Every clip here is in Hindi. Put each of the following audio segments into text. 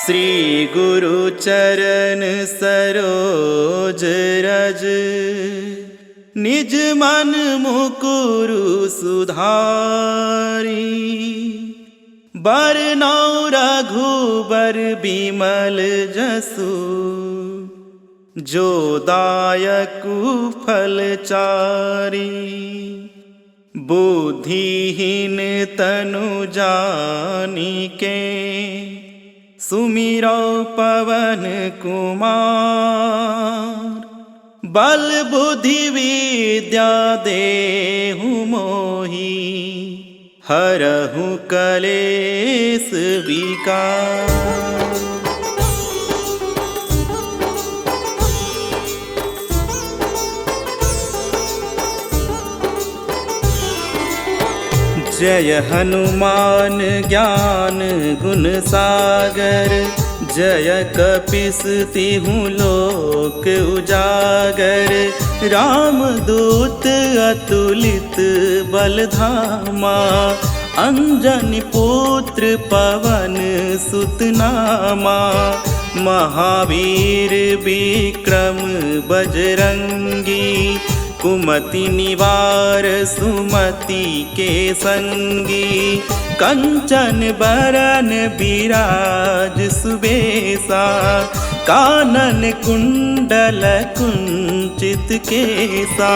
श्री गुरु चरण सरोज रज, निज मन मुकुरु सुधारी। बरनौ रघुबर बिमल जसु, जो दायकु फल चारी। बुद्धिहीन तनु जानिके, सुमिरौ पवन कुमार। बल बुद्धि विद्या देहु मोहि, हरहु कलेस विकार। जय हनुमान ज्ञान गुण सागर, जय कपीस तिहु लोक उजागर। रामदूत अतुलित बल धामा, अंजनी पुत्र पवन सुत नामा। महावीर विक्रम बजरंगी, कुमति निवार सुमति के संगी। कंचन बरन बिराज सुबेसा, कानन कुंडल कुंचित केसा।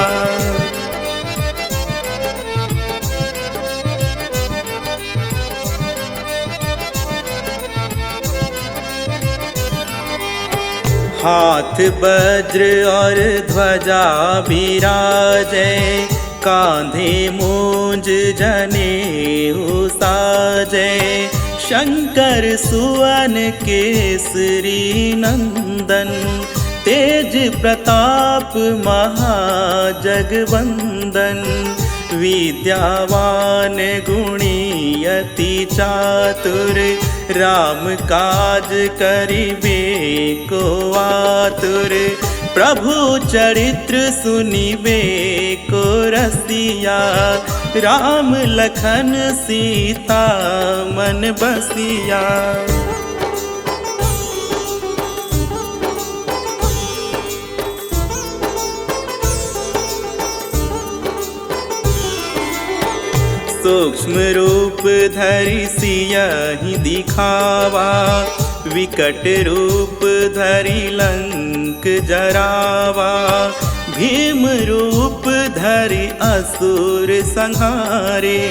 हाथ वज्र और ध्वजा बिराजे, कांधे मूंज जनेऊ साजे। शंकर सुवन केसरी नंदन, तेज प्रताप महाजगवंदन। विद्यावान गुणी अति चातुर, राम काज करिबे को आतुर। प्रभु चरित्र सुनिबे को रसिया, राम लखन सीता मन बसिया। सूक्ष्म रूप धरि सियहि दिखावा, विकट रूप धरि लंक जरावा। भीम रूप धरि असुर संहारे,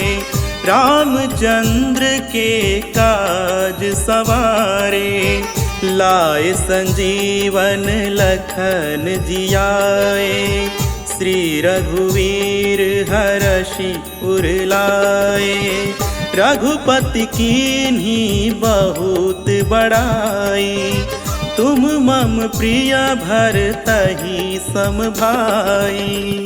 रामचंद्र के काज सवारे। लाए संजीवन लखन जियाए, श्री रघुवीर हरषि उर लाए। रघुपति कीन्ही बहुत बड़ाई, तुम मम प्रिय भरतहि सम भाई।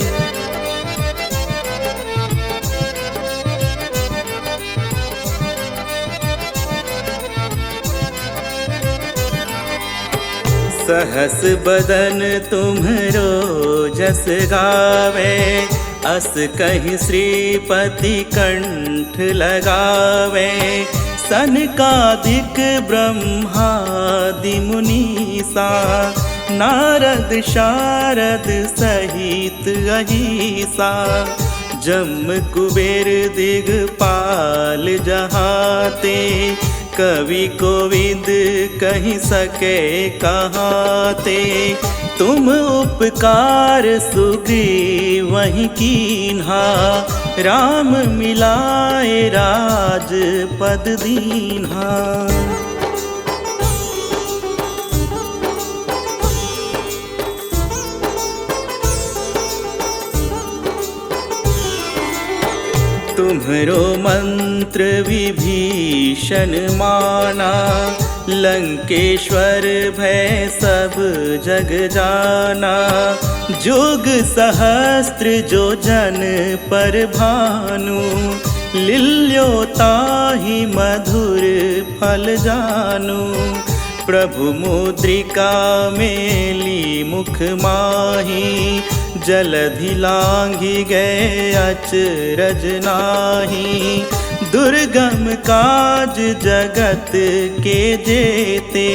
सहस बदन तुम्हरो जस गावे, अस कहि श्रीपति कंठ लगावे। सनकादिक ब्रह्मादि मुनीसा, नारद शारद सहित अहिसा। जम कुबेर दिगपाल जहाते, कवि कोविद कहि सके कहाते। तुम उपकार सुग्रीवहि कीन्हा, राम मिलाए राजपद दीन्हा। तुम्हरो मंत्र विभीषण माना, लंकेश्वर भय सब जग जाना। जुग सहस्त्र जो जन पर भानु, लील्यो ताहि मधुर फल जानू। प्रभु मुद्रिका मेली मुख माही, जलधि लांघि गए अचरज नाही। दुर्गम काज जगत के जेते,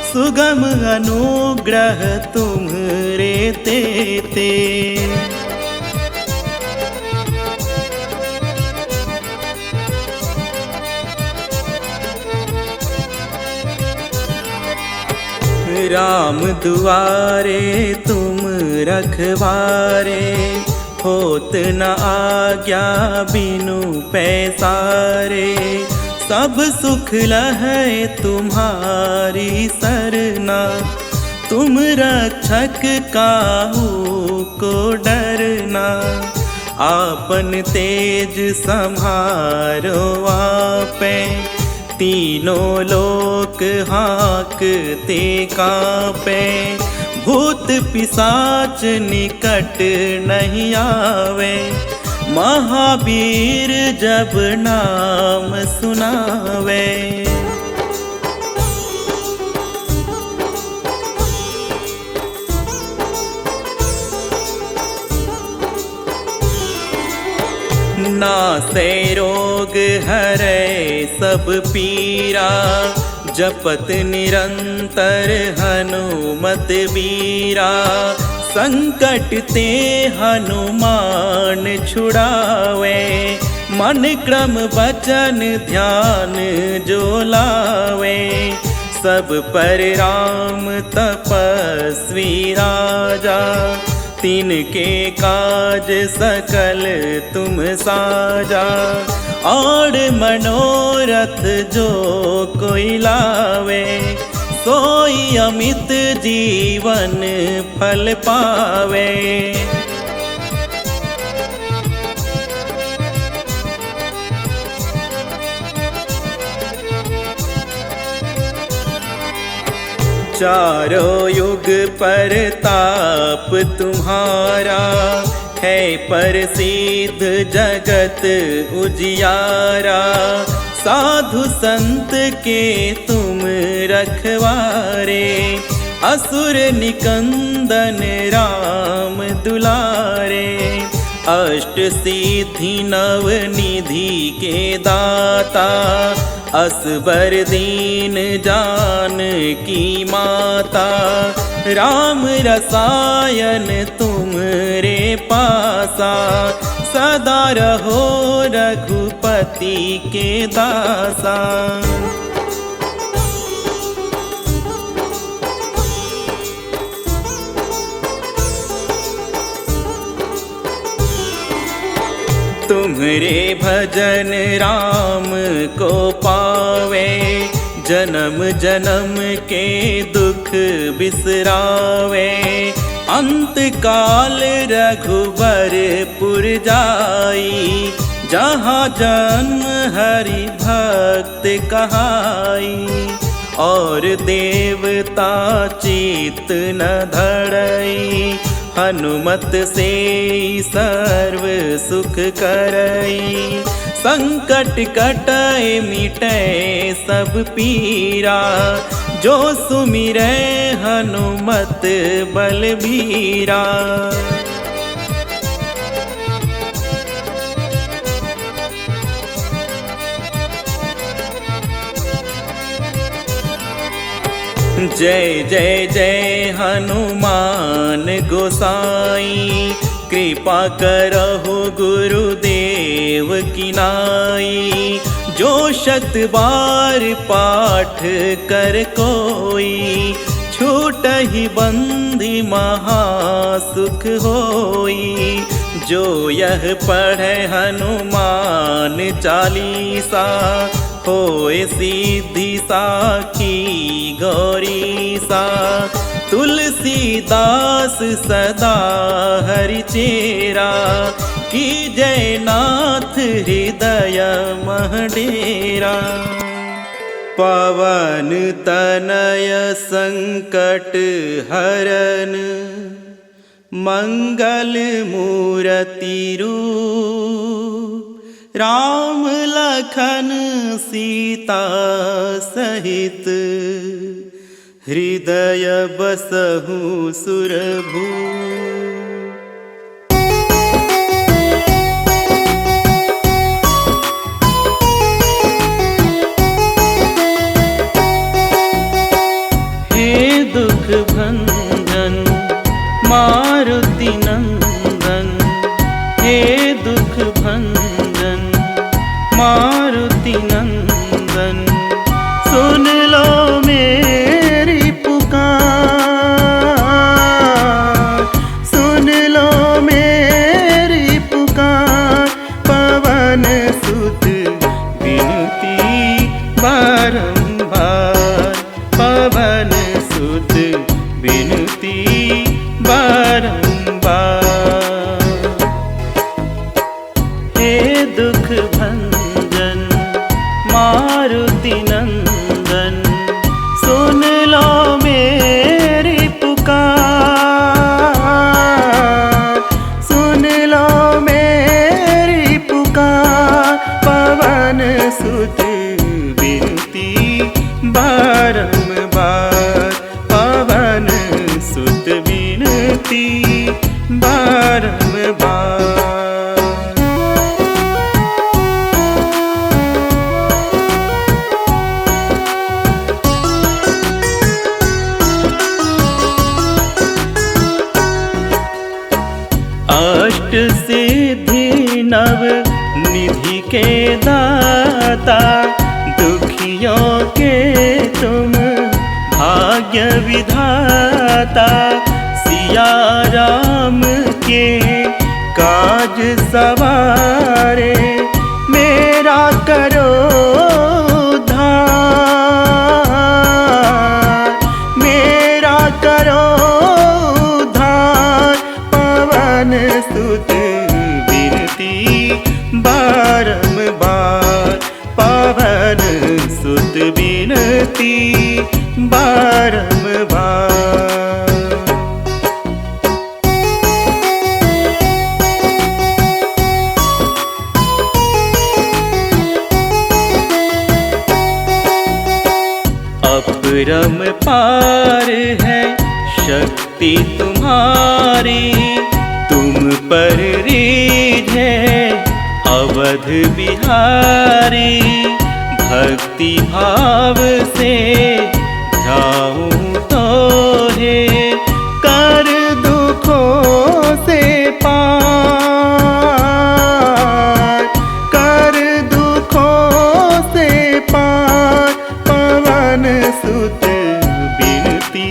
सुगम अनुग्रह तुम्हरे तेते। राम दुआरे तुम रखवारे, होत न आज्ञा बिनु पैसारे। सब सुख लहै तुम्हारी सरना, तुम रक्षक काहू को डरना। आपन तेज सम्हारो आपे, तीनों लोक हाँकते कांपे। भूत पिशाच निकट नहीं आवे, महावीर जब नाम सुनावे। नासे रोग हरै सब पीरा, जपत निरंतर हनुमत बीरा। संकट ते हनुमान छुड़ावे, मन क्रम वचन ध्यान जो लावे। सब पर राम तपस्वी राजा, तिनके काज सकल तुम साजा। और मनोरथ जो कोई लावे, सोई अमित जीवन फल पावे। चारों युग परताप तुम्हारा, है प्रसिद्ध जगत उजियारा। साधु संत के तुम रखवारे, असुर निकंदन राम दुलारे। अष्ट सिद्धि नव निधि के दाता, असबर दीन जानकी माता। राम रसायन तुम्हरे पासा, सदा रहो रघुपति के दासा। तुम्हरे भजन राम को पावे, जन्म जन्म के दुख बिसरावे। अंत काल रघुबरपुर जाई, जहाँ जन्म हरि भक्त कहाई। और देवता चित न धरई, हनुमत से सर्व सुख करई। संकट कटै मिटै सब पीरा, जो सुमिरै हनुमत बलबीरा। जय जय जय हनुमान गोसाई, कृपा करहु गुरुदेव की नाई। जो शत बार पाठ कर कोई, छूटहि बंधि महासुख होई। जो यह पढ़े हनुमान चालीसा, होए सिद्धि साखी गौरीसा। तुलसीदास सदा हरि चेरा, की जय नाथ हृदय मह डेरा। पवन तनय संकट हरन, मंगल मूरति रूप। राम लखन सीता सहित, हृदय बसहु सुरभूप। भंजन मारुति नंदन, हे दुख भंजन मारुति नंदन, सुन लो मेरी पुकार, सुन लो मेरी पुकार। पवन सुत विनती बारंबार, पवन सुत विनती बारंबार, हे दुख भंजन मारुति नंदन, सुन लो मेरी पुकार, सुन लो मेरी पुकार। पवन सुत विनती बारंबार, पवन सुत विनती बारंबार। अष्ट सिद्धि नव निधि के दाता, दुखियों के तुम भाग्य विधाता। सिया राम के काज सवारे, मेरा करो उद्धार, मेरा करो उद्धार। पवन सुत विनती बारंबार, पवन सुत विनती बारंबार। अपरम पार है शक्ति तुम्हारी, तुम पर रीझे अवध बिहारी। भक्ति भाव से ध्याऊं तो है, कर दुखों से पार, कर दुखों से पार। पवन सुत विनती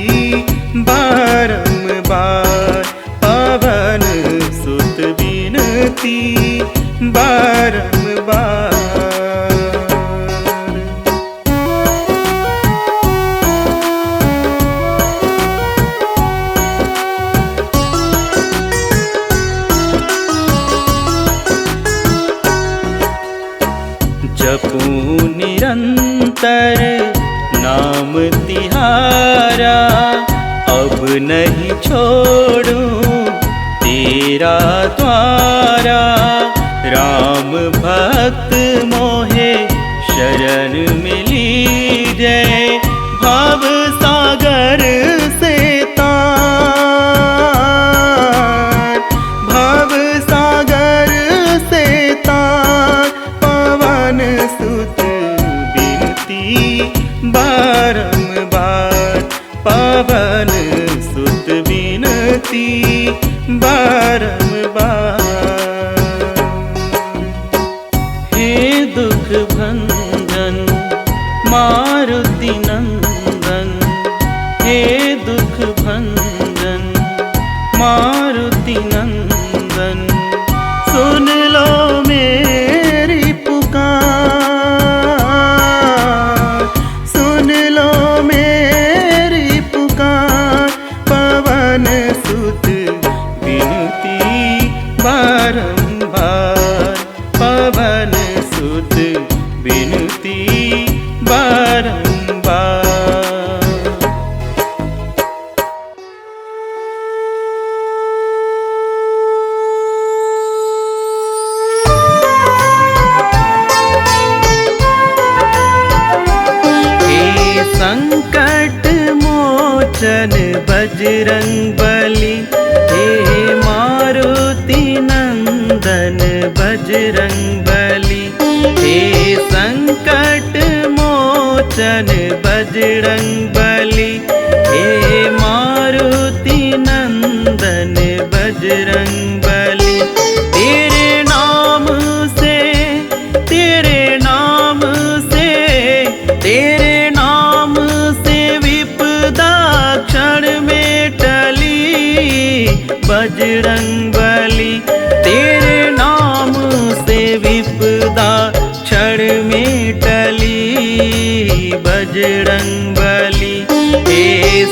बारंबार, पवन सुत विनती बारंबार। जपूं निरंतर नाम तिहारा, अब नहीं छोड़ूं तेरा द्वारा। राम भक्त मोहे शरण मिली जय, भव सागर से तार, भव सागर से तार। पवन सुत विनती बारंबार, पवन सुत विनती बारंबार, हे दुख भंजन मारुति नंदन, हे दुख भंजन मारुति नंदन, सुन लो मेरी पुकार, सुन लो मेरी पुकार। पवन सुत विनती बारंबार, पवन सुत विनती बारंबार। संकट मोचन बजरंग बली, हे मारुति नंदन बजरंग बली। हे संकट मोचन बजरंग बली, हे बजरंग बली। तेरे नाम से विपदा क्षण में टली बजरंग बली। हे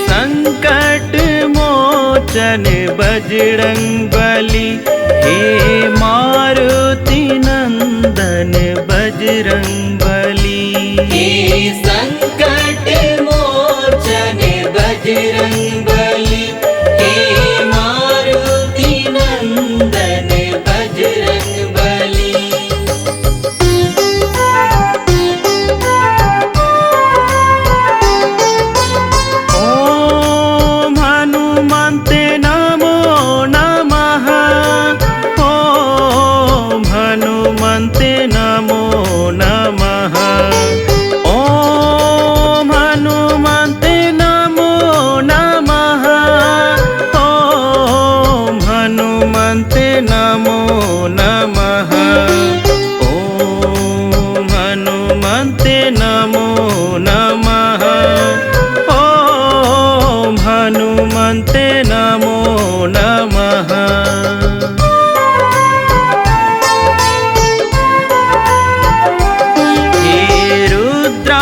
संकट मोचन बजरंग बली। हे मारुति नंदन बजरंग बली। हे संकट मोचन बजरंग बली। हे मारुति नंदन बजरंग बली। ओम हनुमन्ते नमो नमः। ओम हनुमन्ते नमो नमः। ओम हनुमन्ते नमो नमः। ओम हनुमन्ते नमो नमः। ओम हनुमन्ते नमो नमः। ओम हनुमन्ते नमो नमः। हे रुद्रावताराय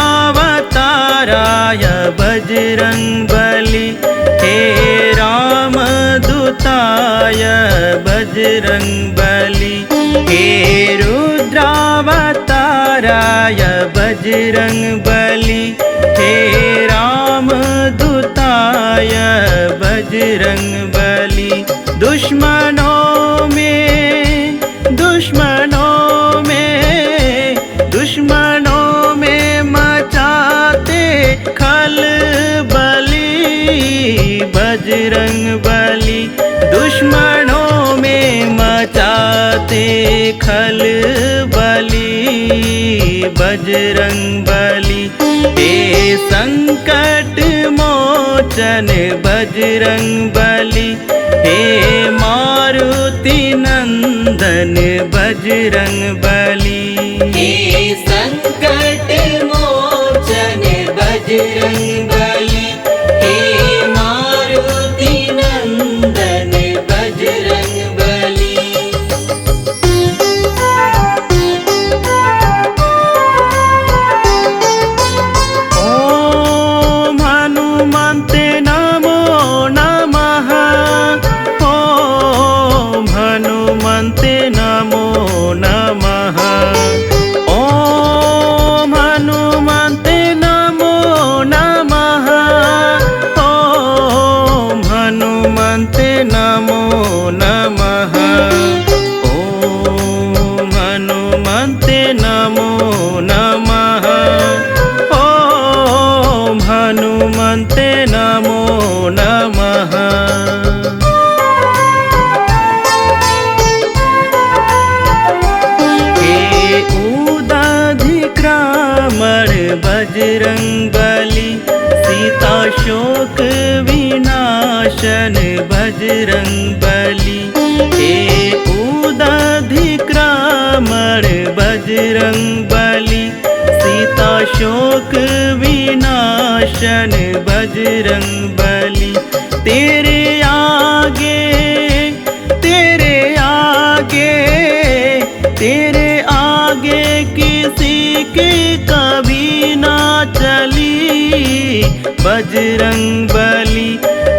बजरंग बली। हे रामदूताय बजरंग बली। हे रुद्रावताराय बजरंग बली। हे रामदूताय बजरंग बली। दुश्मनों में मचाते खलबली बजरंग बली। दुश्मनों में मचाते खलबली बजरंग बली। हे संकट मोचन बजरंग बली। हे मारुति नंदन बजरंग बली। हे संकट मोचन बजरंग बली। हे मारुति नंदन बजरंग बली। ओम हनुमन्ते नमो नमः। ओम हनुमन्ते नमो नमः। ओम हनुमन्ते नमो नमः। ओम हनुमन्ते नमो नमः। ओम हनुमन्ते नमो नमः। ओम हनुमन्ते नमो नमः। हे उदाधिक्रामण बजरंग बली। सीता शोक विनाशन बजरंग बली। हे उदाधिक्रामण बजरंग बली। सीता शोक विनाशन बजरंग बली। तेरे आगे किसी के कभी ना चली बजरंग बली।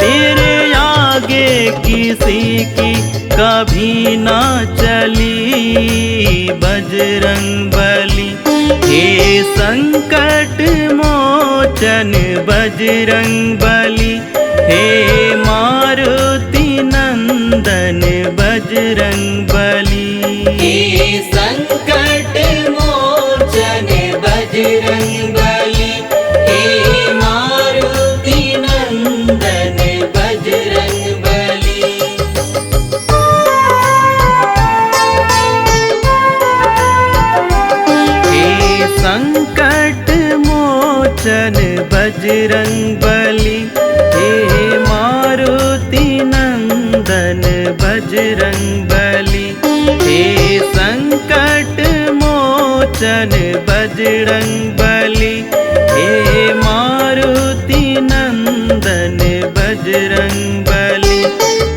तेरे आगे किसी की कभी ना चली बजरंग बली। हे संकट मोचन बजरंग बली। हे मारुति नंदन बजरंग बली। हे संकट मोचन बजरंग बली। हे मारुति नंदन बजरंग बली। हे संकट मोचन बजरंग बली। हे मारुति नंदन बजरंग बली। हे संकट मोचन बजरंग बली। हे मारुति नंदन बजरंग बली।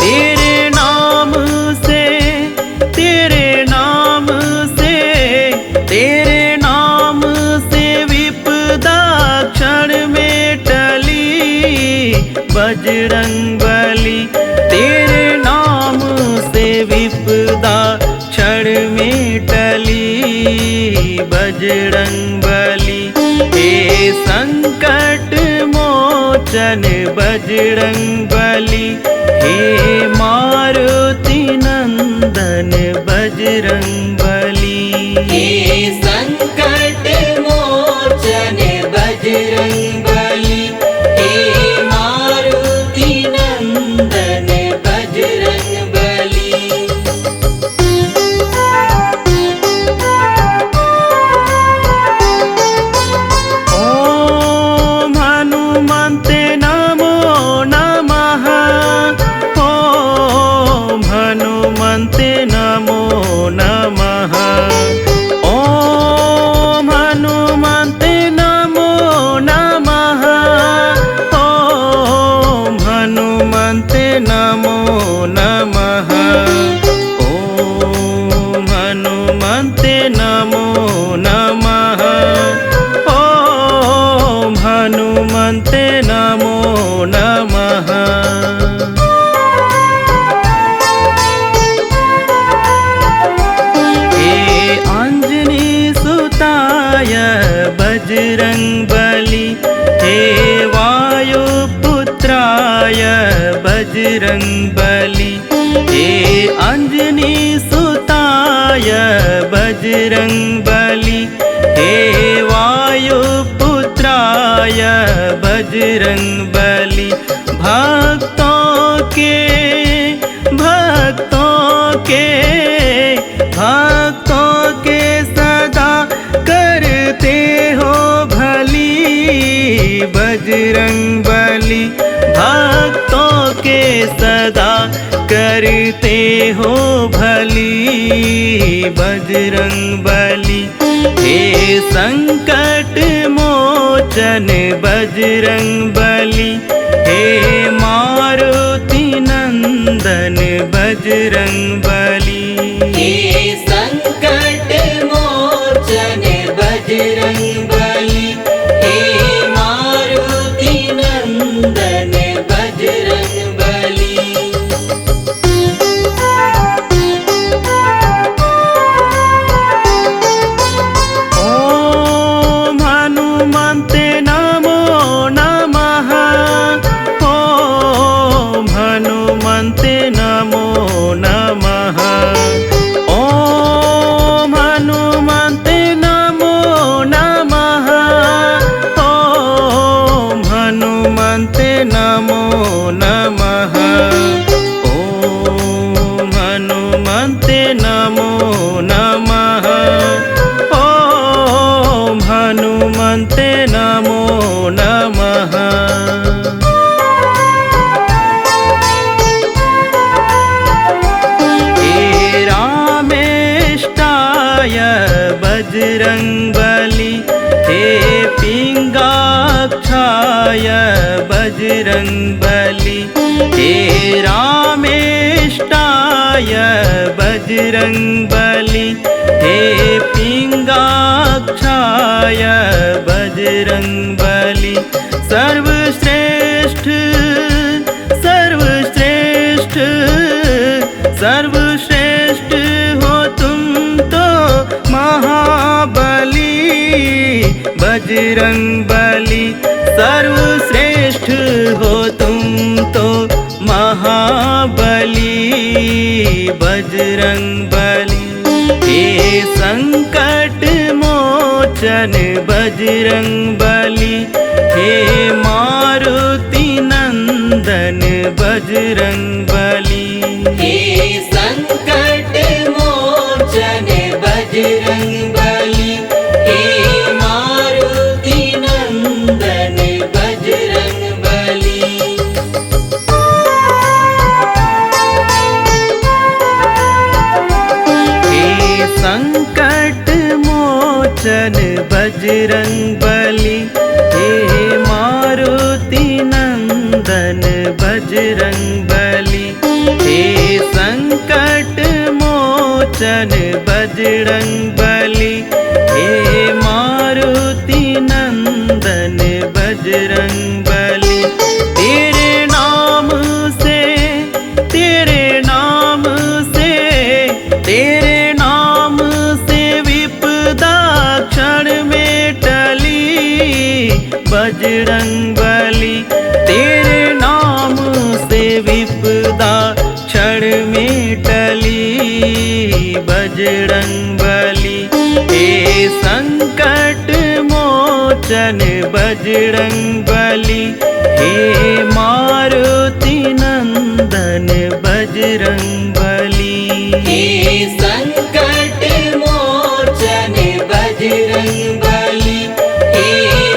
तेरे नाम बजरंग बली। तेरे नाम से विपदा क्षण में टली बजरंग बली। हे संकट मोचन बजरंग बली। हे मारुति नंदन बजरंग बली। हे संकट मोचन बजरंग बली। हे मारुति नंदन बजरंग बली। ओम हनुमन्ते नमो नमः। ओम हनुमन्ते नमो नमः। ओम हनुमन्ते नमो नमः। ओम हनुमन्ते नमो नमः। ओम हनुमन्ते नमो नमः। ओम हनुमन्ते नमो नमः। हे अंजनी सुताय बजरंग बली। हे वायुपुत्राय बजरंग बली। हे अंजनी सुताय बजरंग बली। हे वायुपुत्राय बजरंग बली। भक्तों के सदा करते हो भली बजरंग बली। भक्तों के सदा करते हो भली बजरंग बली। हे संकट मोचन बजरंग बली। हे मारुति नंदन बजरंग बली। हे संकट मोचन बजरंग बली। हे मारुति नंदन बजरंग बली। ओम हनुमन्ते नमो नमः। ओम हनुमन्ते नमो नमः। ओम हनुमन्ते नमो नमः। ओम हनुमन्ते नमो नमः। ओम हनुमन्ते नमो नमः। ओम हनुमन्ते नमो नमः। हे रामेष्टाय बजरंग बली। हे पिंगाक्षाय बजरंग बली। हे रामेष्टाय बजरंग बली। हे पिंगाक्षाय बजरंग बली। सर्वश्रेष्ठ सर्वश्रेष्ठ सर्वश्रेष्ठ हो तुम तो महाबली बजरंग बली। सर्वश्रेष्ठ हो तुम तो महाबली बजरंग बली। हे संकट मोचन बजरंग बली। हे मारुति नंदन बजरंग बली। हे संकट मोचन बजरंग बली। हे मारुति नंदन बजरंग बली। हे संकट मोचन बजरंग बली। हे मारुति नंदन बजरंग बली। हे संकट मोचन बजरंग बली। हे मारुति नंदन बजरंग बली। तेरे बजरंग बली। तेरे नाम से विपदा क्षण में टली बजरंग बली। हे संकट मोचन बजरंग बली। हे मारुति नंदन बजरंग बली। हे संकट मोचन बजरंग बली। हे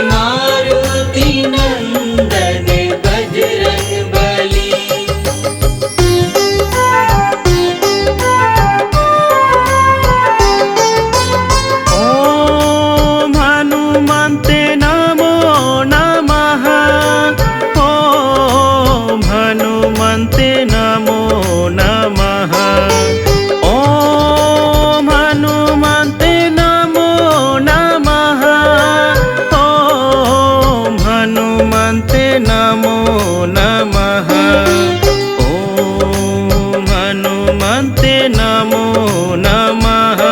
मारुति नंदन बजरंग बली। ओम हनुमन्ते नमो नमः। ओम हनुमन्ते नमो नमः। ओम हनुमन्ते नमो नमः। ओम हनुमन्ते नमो नमः। ओम हनुमन्ते नमो नमः।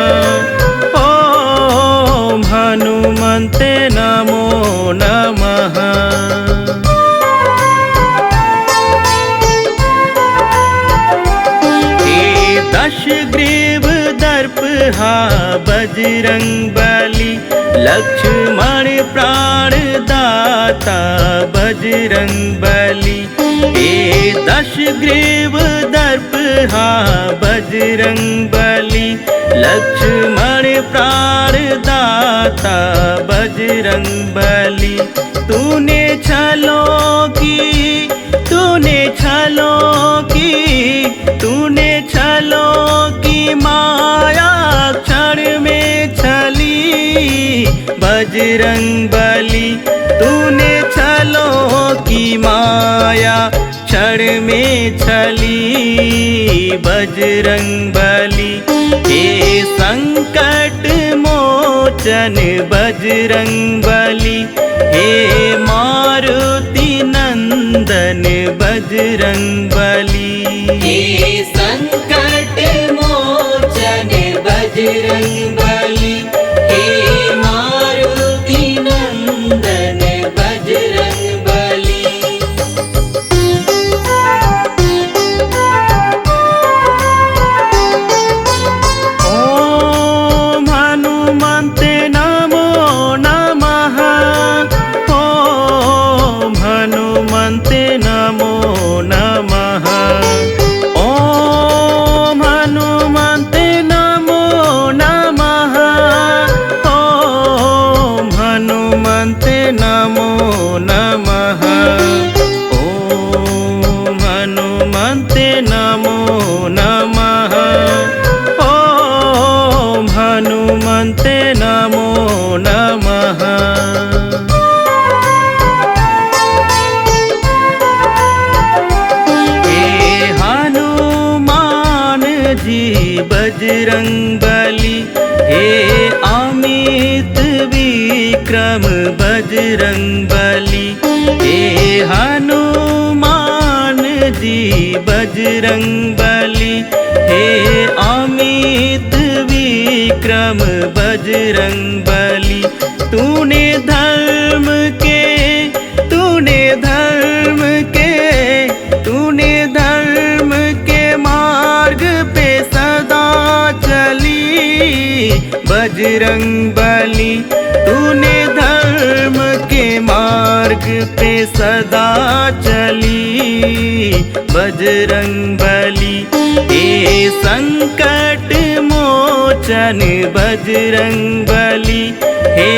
ओम हनुमन्ते नमो नमः। दशग्रीव दर्प हा बजरंग बली। लक्ष्मण प्राण दाता बजरंग बली। हे दशग्रीव दर्प हा बजरंग बली। लक्ष्मण प्राण दाता बजरंग बली। तूने छलों की, तूने छलों की, तूने छलों की माया क्षण में छली बजरंग बली। तूने छलों की माया क्षण में छली बजरंग बली। हे संकट मोचन बजरंग बली। हे मारुति नंदन बजरंग बली। हे संकट मोचन बजरंग बली। हे मारुति नंदन बजरंग बली। ओम हनुमन्ते नमो नमः। ओम हनुमन्ते नमो नमः। ओम हनुमन्ते नमो नमः। ओम हनुमन्ते नमो नमः। ओम हनुमन्ते नमो नमः। ओम हनुमन्ते नमो नमः। हे हनुमान जी बजरंग बली। हे अमित विक्रम बजरंग बली। हे हनुमान जी बजरंग बली। हे अमित विक्रम बजरंग बली। तूने धर्म के, तूने धर्म के, तूने धर्म के मार्ग पे सदा चली बजरंग बली। तूने धर्म के मार्ग पे सदा चली बजरंग बली। हे संकट मोचन बजरंग बली। हे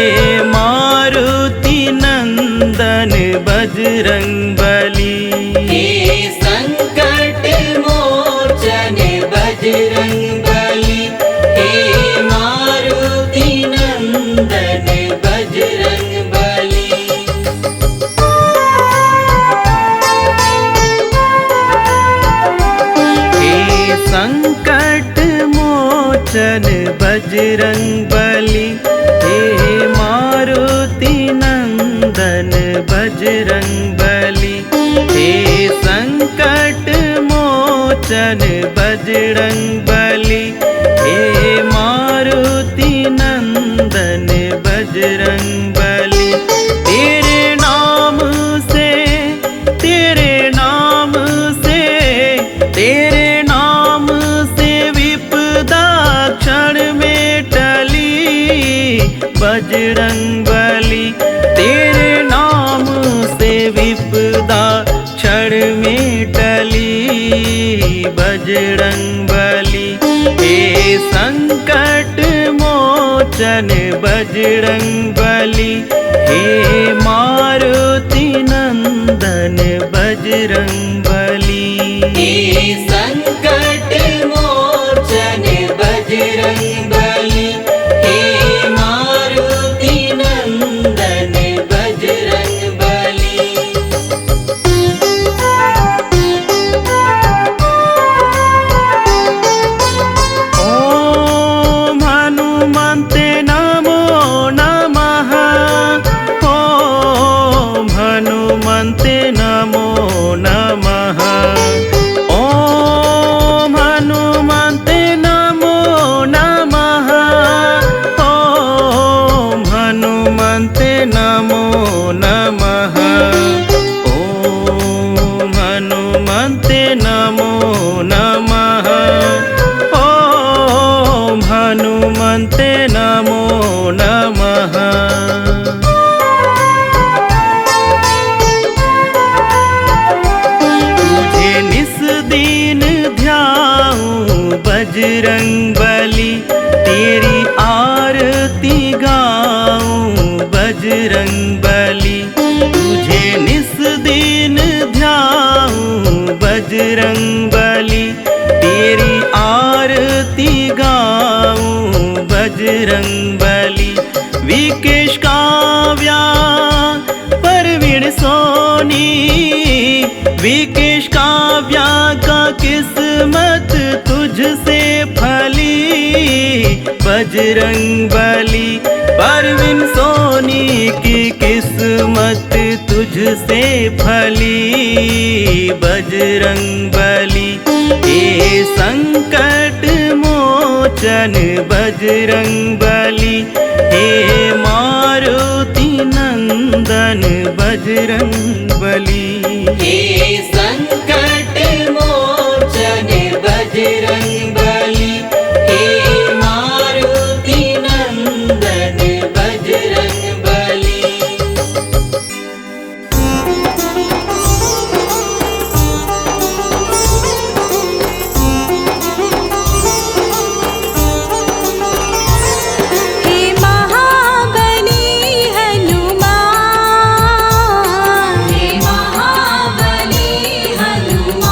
मारुति नंदन बजरंग बली। हे संकट मोचन बजरंग बली। हे मारुति नंदन बजरंग बली। हे संकट मोचन बजरंग बली। हे मारुति नंदन बजरंग बली। हे संकट मोचन बजरंग बली। हे मारुति नंदन बजरंग बली। तेरे नाम विपदा क्षण में टली बजरंग बली। हे संकट मोचन बजरंग बली, हे मारुति नंदन बजरंग बली। हे संकट मोचन बजरंग बली, हे मारुति नंदन बजरंग बली। ओम हनुमन्ते नमो नमः। ओम हनुमन्ते नमो नमः। ओम हनुमन्ते नमो नमः। ओम हनुमन्ते नमो नमः। ओम हनुमन्ते नमो नमः। ओम हनुमन्ते नमो नमः। तुझे निस दिन ध्याऊं बजरंग बली, तेरी आरती गाऊं बजरंग बली। तुझे निस दिन ध्याऊं बजरंग बली, तेरी आरती गाऊं बजरंग बली। विकेश काव्या परवीण सोनी, विकेश काव्या का किस्मत तुझसे फली बजरंग बली। परवीन सोनी की किस्मत तुझसे फली बजरंग बली। हे संकट मोचन बजरंग बली, हे मारुति नंदन बजरंग बली। हे संकट मोचन बजरंग बली, हे मारुति नंदन बजरंग बली। हे महाबली हनुमान, हे महाबली हनुमान।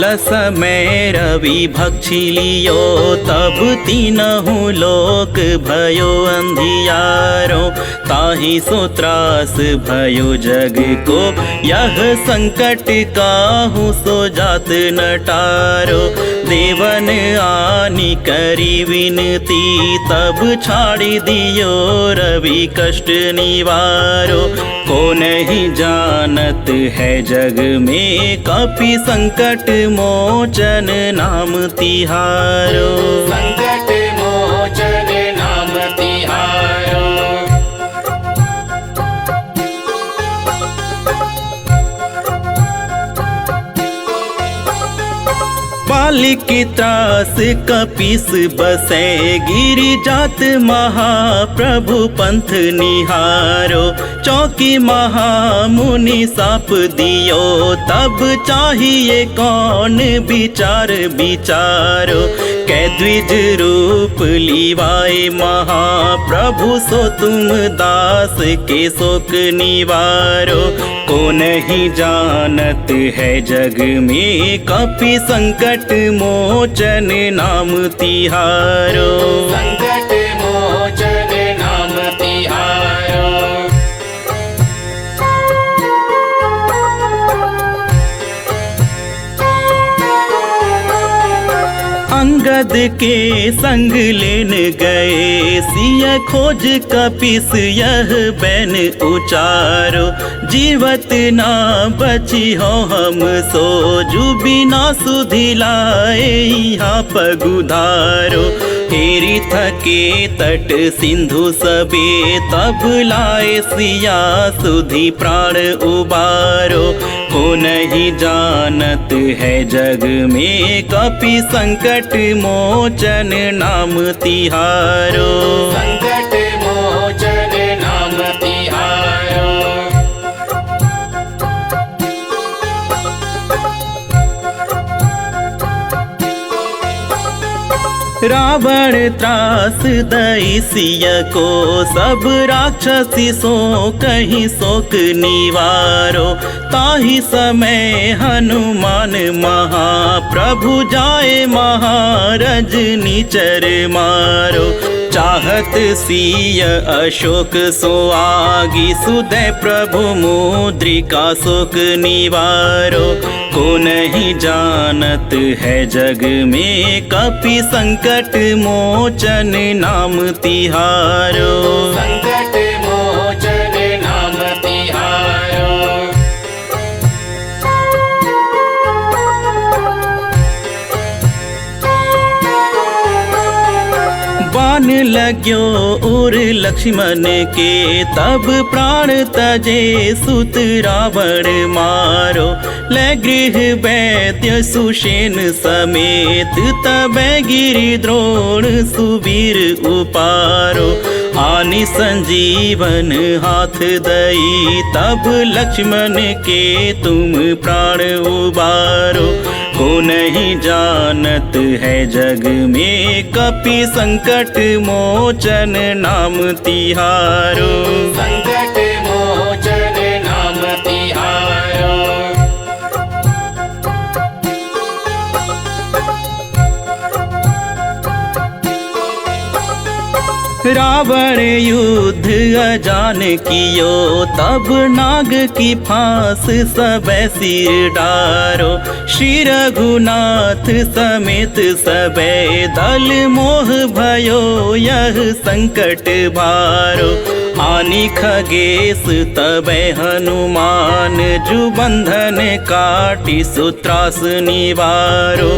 काल समय रवि भक्षिलियो तब तीनहु लोक भयो अंधियारो। ताहि सो त्रास भयो जग को यह संकट काहू सो जात नटारो। देवन आनी करी विनती तब छाड़ी दियो रवि कष्ट निवारो। को नहीं जानत है जग में कपि संकट मोचन नाम तिहारो। संकट मोचन नाम तिहारो। बालिक त्रास कपिस बसे गिरि जात महाप्रभु पंथ निहारो। चौकी महामुनि साप दियो तब चाहिए कौन विचार विचारो। कै द्विज रूप लिवाए महाप्रभु सो तुम दास के शोक निवारो। को नहीं जानत है जग में कपि संकट मोचन नाम तिहारो। संकट मोचन नाम तिहारो। अंगद के संग लेन गए सिय खोज कपिस यह बैन उचारो। जीवत ना बची हो हम सो जु बिना सुधिलाए यहाँ पगुधारो। हेरी थके तट सिंधु सबे तब लाए सिया सुधि प्राण उबारो। को नहीं जानत है जग में कपि संकट मोचन नाम तिहारो। संकट मोचन नाम तिहारो। रावण त्रास दई सिय को सब राक्षसी सो कहीं शोक निवारो। ताहि समय हनुमान महाप्रभु जाए महारज निचर मारो। चाहत सिय अशोक सो आगी सुदय प्रभु मुद्रिका शोक निवारो। को नहीं जानत है जग में कपि संकट मोचन नाम तिहारो। संकट मोचन नाम तिहारो। बान लग्यो उर लक्ष्मण के तब प्राण तजे सुत रावण मारो। ले गृह वैद्य सुषेण समेत तब गिरि द्रोण सुवीर उपारो। आनि संजीवन हाथ दई तब लक्ष्मण के तुम प्राण उबारो। को नहीं जानत है जग में कपि संकट मोचन नाम तिहारो। संकट मोचन नाम तिहारो। रावण युद्ध अजान कियो तब नाग की फांस सब सिर डारो। श्री रघुनाथ समेत सबे दल मोह भयो यह संकट भारो। आनि खगेश तबै हनुमान जु बंधन काटी सुत्रास निवारो।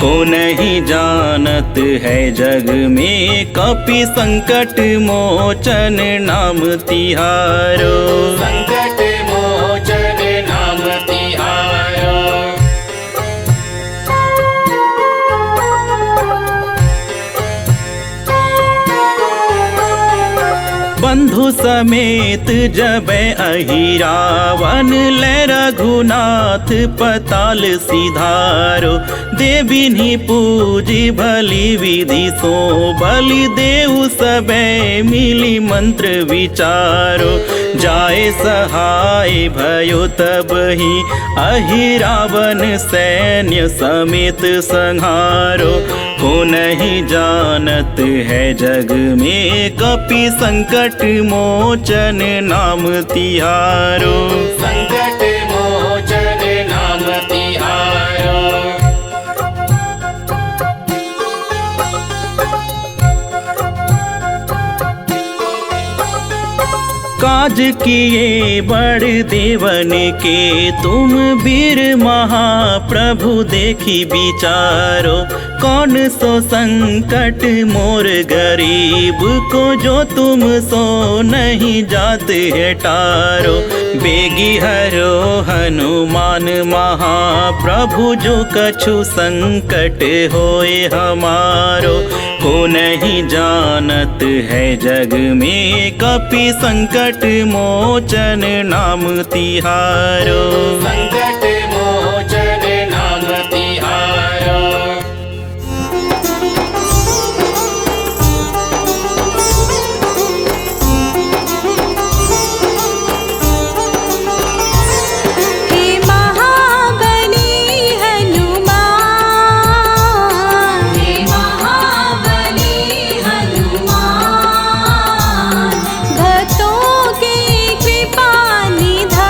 को नहीं जानत है जग में कपि संकट मोचन नाम तिहारो। संकट मोचन नाम तिहारो। बंधु समेत जब अहिरावन ले रघुनाथ पताल सिधारो। देविनी पूजी भली विधि सो बलि देव सबे मिली मंत्र विचारो। जाए सहाय भयो तब ही अहिरावन सैन्य समेत संहारो। को नहीं जानत है जग में कपि संकट मोचन नाम तिहारो। संकट मोचन नाम तिहारो। काज किए बड़ देवन के तुम वीर महाप्रभु देखी विचारो। कौन सो संकट मोर गरीब को जो तुम सो नहीं जात है टारो। बेगी हरो हनुमान महाप्रभु जो कछु संकट होए हमारो। को नहीं जानत है जग में कपि संकट मोचन नाम तिहारो। संकट मोचन नाम तिहारो। हे महाबली हनुमान, हे महाबली हनुमान, भक्तों की कृपा निधान,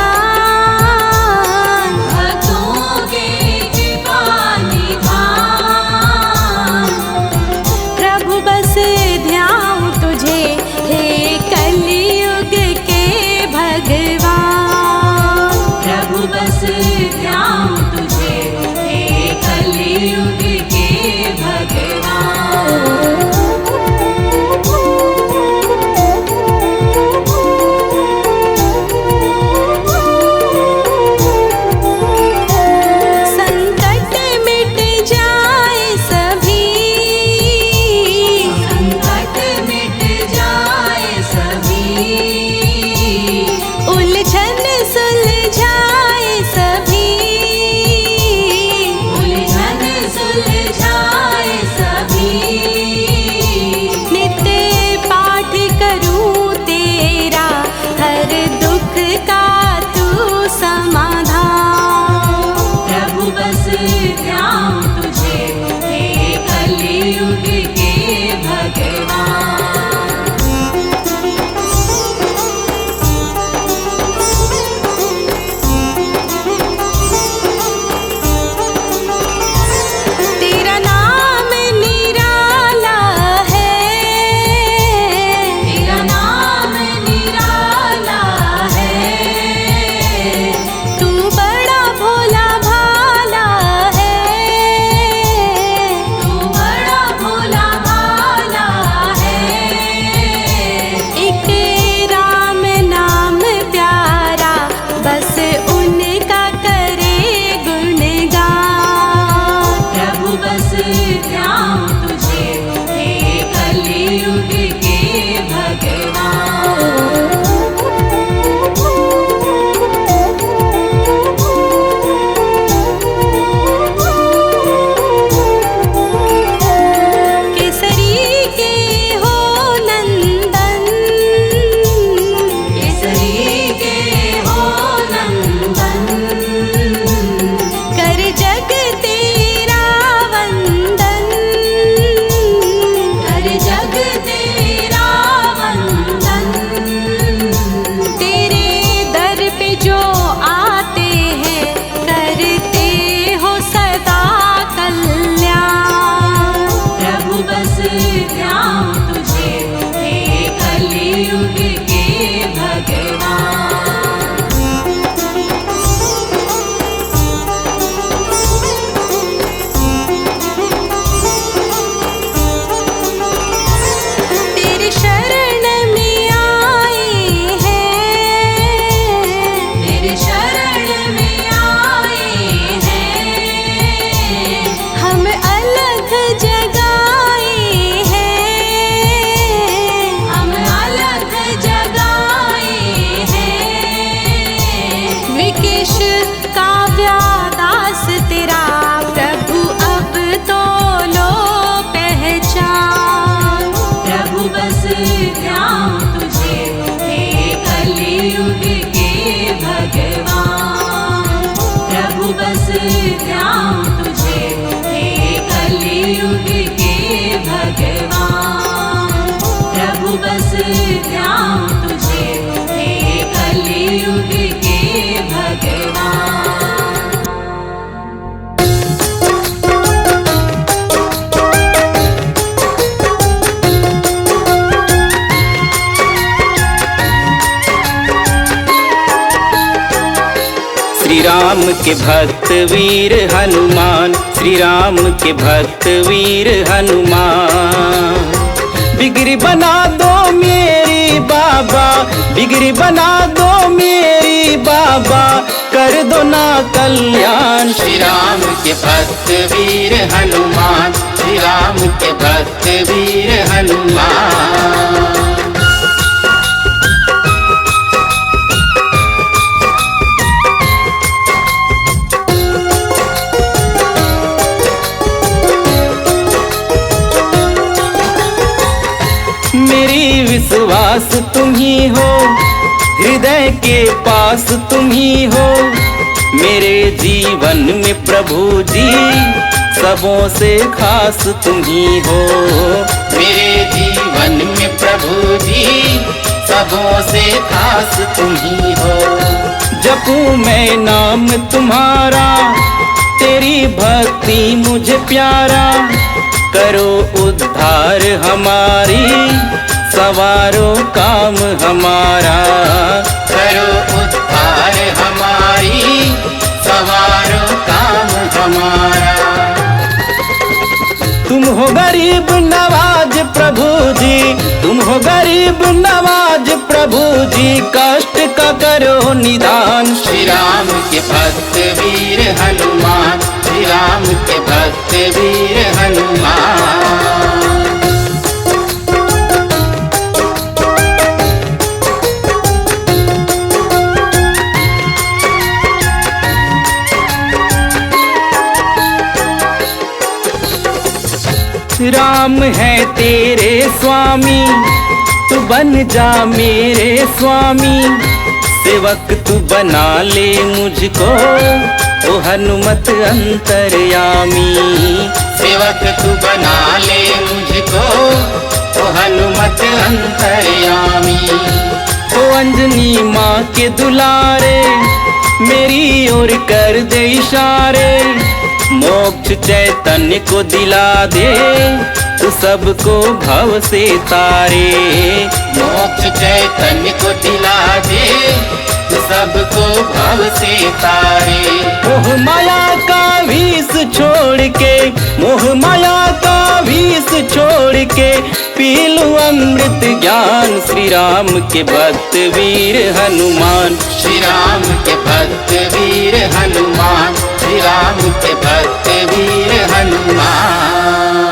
श्री राम के भक्त वीर हनुमान, श्री राम के भक्त वीर हनुमान। बिगड़ी बना दो मेरी बाबा, बिगड़ी बना दो मेरी बाबा, कर दो ना कल्याण। श्री राम के भक्त वीर हनुमान, श्री राम के भक्त वीर हनुमान। मेरी विश्वास तुम ही हो, हृदय के पास तुम ही हो, मेरे जीवन में प्रभु जी सबों से खास तुम ही हो। मेरे जीवन में प्रभु जी सबों से खास तुम ही हो। जपूं मैं नाम तुम्हारा, तेरी भक्ति मुझे प्यारा, करो उद्धार हमारी, सवारो काम हमारा। करो उद्धार हमारी, सवारो काम हमारा। तुम हो गरीब नवाज प्रभु जी, तुम हो गरीब नवाज प्रभु जी, कष्ट का करो निदान। श्री राम के भक्त वीर हनुमान, श्री राम के भक्त वीर हनुमान। राम है तेरे स्वामी, तू बन जा मेरे स्वामी, सेवक तू बना ले मुझको, ओ हनुमत अंतर्यामी। सेवक तू बना ले मुझको, ओ हनुमत अंतर्यामी। ओ अंजनी माँ के दुलारे, मेरी ओर कर दे इशारे, मोक्ष चैतन्य को दिला दे, तू सबको भव से तारे। मोक्ष चैतन्य को दिला दे, तू सबको भव से तारे। मोह माया का विष छोड़ के, मोह माया का विष छोड़ के, पी लो अमृत ज्ञान। श्री राम के भक्त वीर हनुमान, श्री राम के भक्त वीर हनुमान, श्री राम के भक्त वीर हनुमान।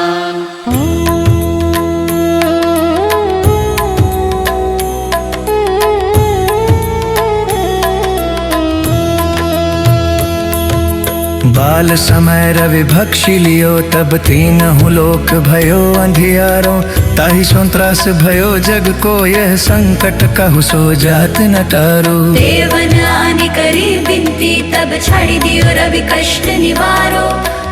बाल समय रवि भक्षी लियो, तब तीनहु लोक भयो अंधियारो, ताहि सो त्रास भयो जग को, यह संकट कहु सो जात न टारो। देवन आने करी बिनती, तब छाड़ी दियो रवि कष्ट निवारो,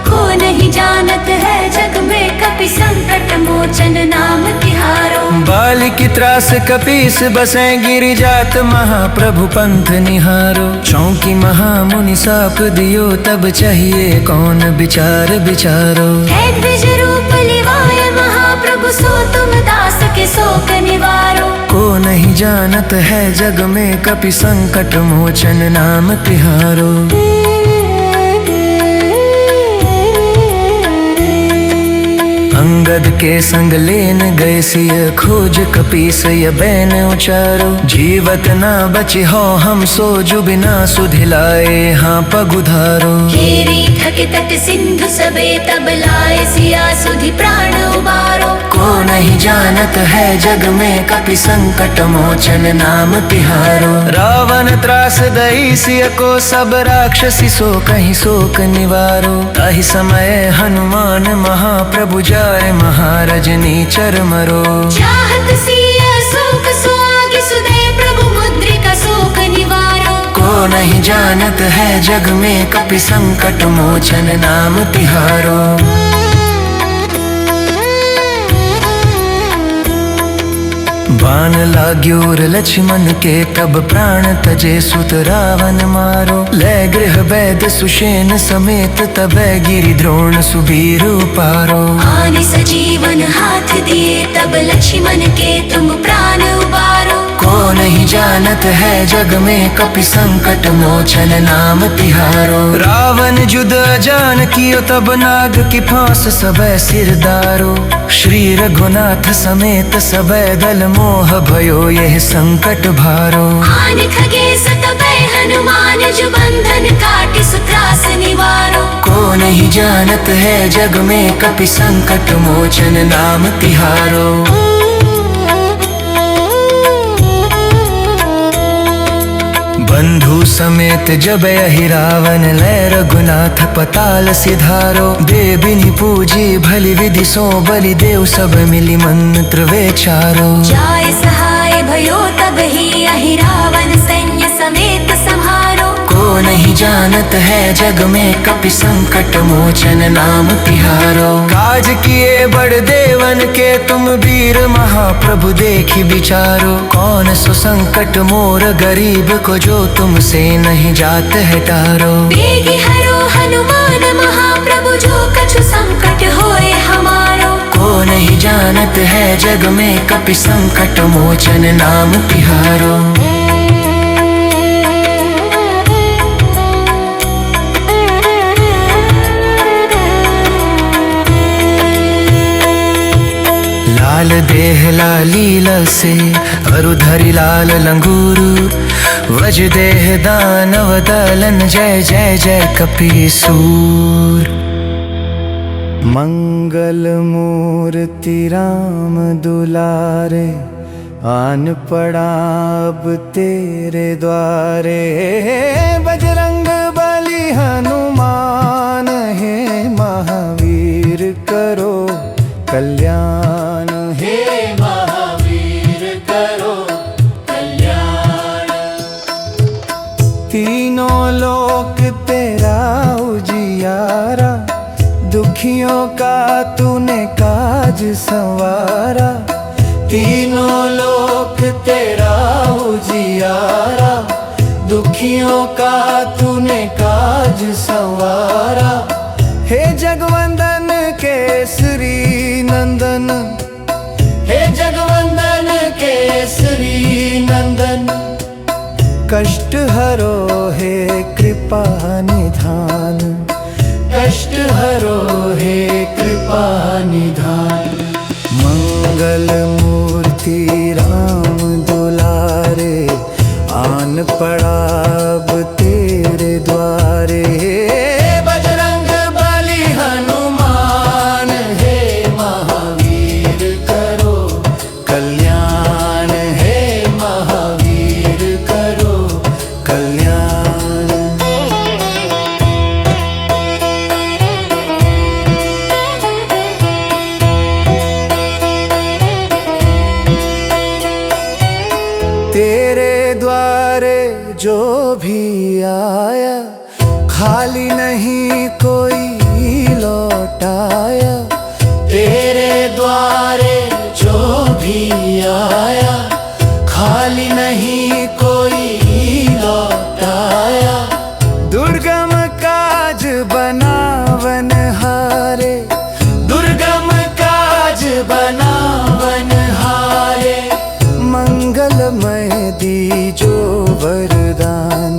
को नहीं जानत है जग में कपि संकट मोचन नाम तिहारो। बाल की त्रास कपीस बसे, गिरि जात महाप्रभु पंथ निहारो, चौकी महामुनि साप दियो, तब चाहिए कौन विचार विचारो। है द्विज रूप लिवाय महाप्रभु, सो तुम दास के शोक निवारो। को नहीं जानत है जग में कपि संकट मोचन नाम तिहारो। अंगद के संग लेन गए सिय, खोज कपीस य बैन उचारो, जीवत ना बची हो हम सो, जुबिना सुधिलाए हाँ पगुधारो। घेरी थके तट सिंधु सबे, तब लाए सिया सुधि प्राण उबारो। को नहीं जानत है जग में कपि संकट मोचन नाम तिहारो। रावण त्रास दई सिय को, सब राक्षसी सो कहीं शोक निवारो, ताहि समय हनुमान महाप्रभु जाय, महारजनी चरमरो। चाहत सिया शोक सुआगे, सुदय प्रभु मुद्रिका शोक निवारो। को नहीं जानत है जग में कपि संकट मोचन नाम तिहारो। बाण लाग्योर लक्ष्मण के, तब प्राण तजे सुत रावण मारो, ले गृह वैद सुषेण समेत, तबै गिरि द्रोण सुबीर पारो। आने सजीवन हाथ दिए, तब लक्ष्मण के तुम प्राण उबारो। को नहीं जानत है जग में कपि संकट मोचन नाम तिहारो। रावण जुद जान कियो तब नाग की फांस सबे सिरदारो। श्री रघुनाथ समेत सबे दल मोह भयो यह संकट भारो। आन खगेश तबै हनुमान जो बंधन काटि सुत्रास निवारो। को नहीं जानत है जग में कपि संकट मोचन नाम तिहारो। बंधु समेत जब यही रावण लय रघुनाथ पताल सिधारो। देविनी पूजी भली विधि सो बलि देव सब मिली मंत्र वेचारो। जाय सहाय भयो तब ही अहि रावण सैन्य समेत सम्हारो। को नहीं जानत है जग में कपि संकट मोचन नाम तिहारो। काज किए बड़ देवन के तुम वीर महाप्रभु देखी विचारो। कौन सो संकट मोर गरीब को जो तुमसे नहीं जात है टारो। बेगी हरो हनुमान महाप्रभु जो कछु संकट होए हमारो। को नहीं जानत है जग में कपि संकट मोचन नाम तिहारो। लाल देह लाली लल से अरुधरि लाल लंगूरू। वज देह दानव दलन जय जय जय कपीसूर। मंगल मूर्ति राम दुलारे आन पड़ा अब तेरे द्वारे। बजरंग बली हनुमान हे महावीर करो कल्याण। हे महावीर करो कल्याण। तीनों लोक तेरा उजियारा। दुखियों का तूने काज संवारा। तीनों लोक तेरा उजियारा। दुखियों का तूने काज संवारा। हे जगवंदन केसरी नंदन। हे जगवंदन केसरी नंदन। कष्ट हरो हे कृपा निधान। कष्ट हरो हे कृपा निधान। मंगल मूर्ति राम दुलारे आन पड़ा अब तेरे द्वारे। बजरंग बली हनुमान हे महावीर करो कल्याण। हे महावीर करो कल्याण। तेरे द्वारे जो भी आया खाली नहीं कोई लौटाया। तेरे द्वारे जो भी आया खाली नहीं कोई लौटाया। दुर्गम काज बनावन हारे। दुर्गम काज बनावन हारे। मंगलमय दीजो वरदान।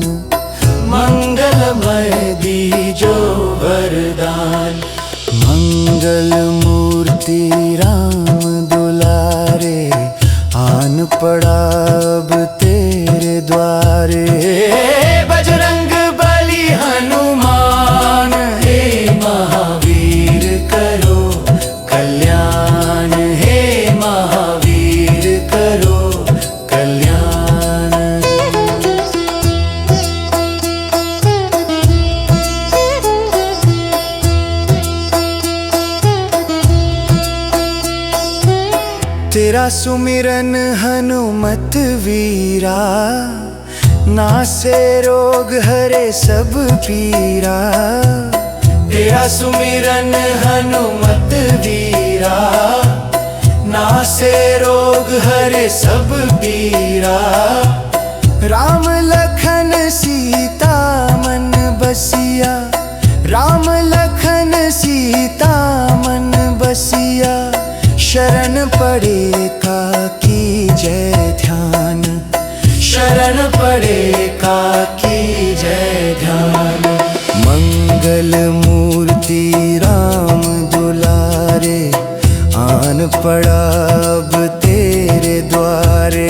मंगलमय दीजो वरदान। मंगल मूर्ति राम दुलारे आन पड़ा अब तेरे द्वारे। बजरंग बली हनुमान हे महावीर करो कल्याण। हे महावीर करो कल्याण। तेरा सुमिरन हनुमत वीरा। नासे रोग हरे सब पीरा। तेरा सुमिरन हनुमत वीरा। नासे रोग हरे सब पीरा। राम लखन सीता मन बसिया। राम लखन सीता मन बसिया। शरण पड़े का की जय ध्यान। शरण पड़े काकी जय ध्यान। मंगल मूर्ति राम दुलारे, आन पड़ा अब तेरे द्वारे।